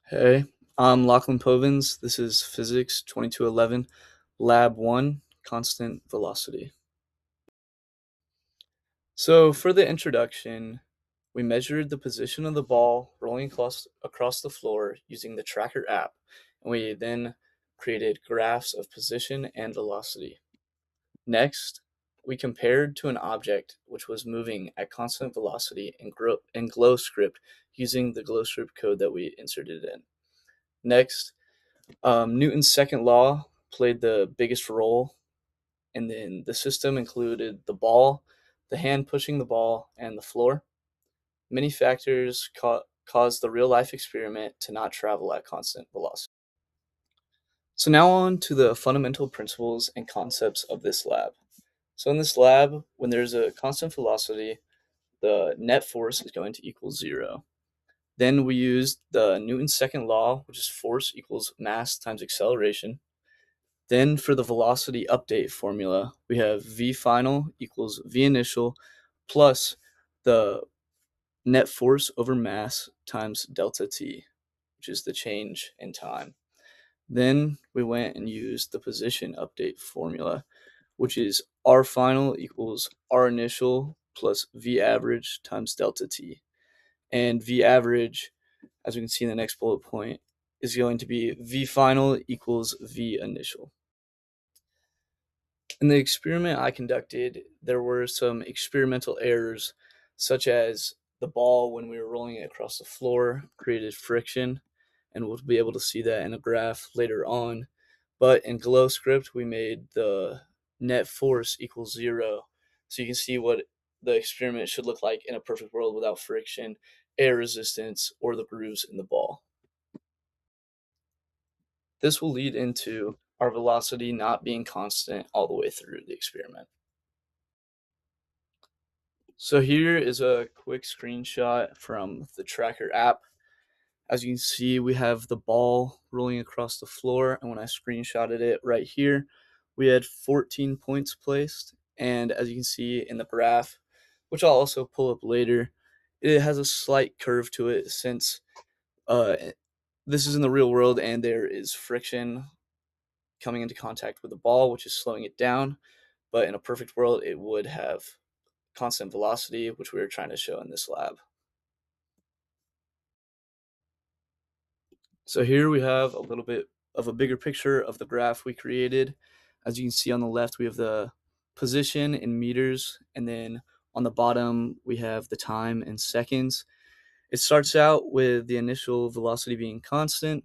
Hey, I'm Lachlan Povins. This is Physics 2211, Lab 1, Constant Velocity. So, for the introduction, we measured the position of the ball rolling across the floor using the Tracker app, and we then created graphs of position and velocity. Next, we compared to an object which was moving at constant velocity in GlowScript using the GlowScript code that we inserted in. Next, Newton's second law played the biggest role, and then the system included the ball, the hand pushing the ball, and the floor. Many factors caused the real life experiment to not travel at constant velocity. So, now on to the fundamental principles and concepts of this lab. So, in this lab, when there's a constant velocity, the net force is going to equal zero. Then we used the Newton's second law, which is force equals mass times acceleration. Then for the velocity update formula, we have V final equals V initial plus the net force over mass times delta t, which is the change in time. Then we went and used the position update formula, which is R final equals R initial plus V average times delta t. And V average, as we can see in the next bullet point, is going to be V final equals V initial. In the experiment I conducted, there were some experimental errors, such as the ball, when we were rolling it across the floor, created friction, and we'll be able to see that in a graph later on. But in GlowScript, we made the net force equal zero, so you can see what the experiment should look like in a perfect world without friction, air resistance, or the grooves in the ball. This will lead into our velocity not being constant all the way through the experiment. So here is a quick screenshot from the Tracker app. As you can see, we have the ball rolling across the floor, and when I screenshotted it right here, we had 14 points placed. And as you can see in the graph, which I'll also pull up later, it has a slight curve to it since uh, this is in the real world and there is friction coming into contact with the ball, which is slowing it down. But in a perfect world, it would have constant velocity, which we were trying to show in this lab. So here we have a little bit of a bigger picture of the graph we created. As you can see on the left, we have the position in meters, and then on the bottom, we have the time in seconds. It starts out with the initial velocity being constant,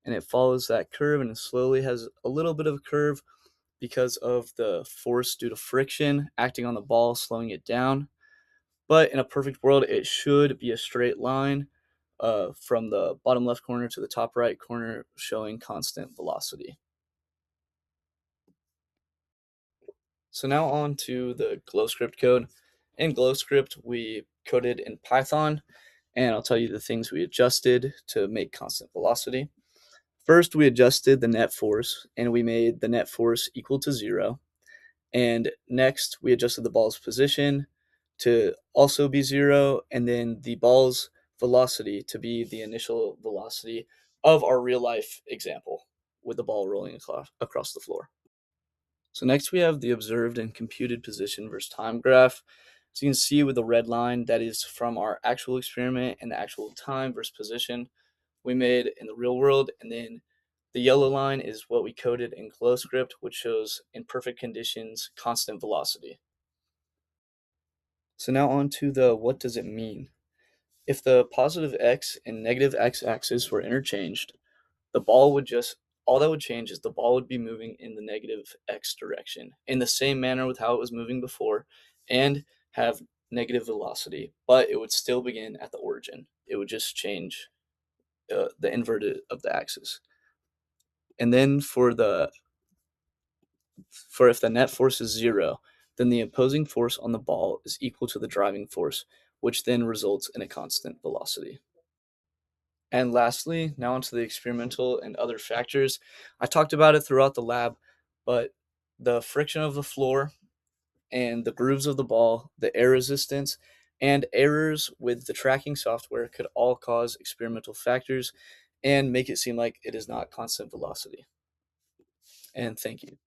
and it follows that curve, and it slowly has a little bit of a curve because of the force due to friction acting on the ball, slowing it down. But in a perfect world, it should be a straight line from the bottom left corner to the top right corner, showing constant velocity. So now on to the GlowScript code. In GlowScript, we coded in Python, and I'll tell you the things we adjusted to make constant velocity. First, we adjusted the net force, and we made the net force equal to zero. And next, we adjusted the ball's position to also be zero, and then the ball's velocity to be the initial velocity of our real life example with the ball rolling across the floor. So next we have the observed and computed position versus time graph. So you can see with the red line, that is from our actual experiment and the actual time versus position we made in the real world. And then the yellow line is what we coded in GlowScript, which shows in perfect conditions constant velocity. So now on to the what does it mean? If the positive x and negative x axis were interchanged, the ball would just all that would change is the ball would be moving in the negative x direction in the same manner with how it was moving before and have negative velocity, but it would still begin at the origin. It would just change the inverted of the axis. And then for if the net force is zero, then the opposing force on the ball is equal to the driving force, which then results in a constant velocity. And lastly, now onto the experimental and other factors. I talked about it throughout the lab, but the friction of the floor and the grooves of the ball, the air resistance, and errors with the tracking software could all cause experimental factors, and make it seem like it is not constant velocity. And thank you.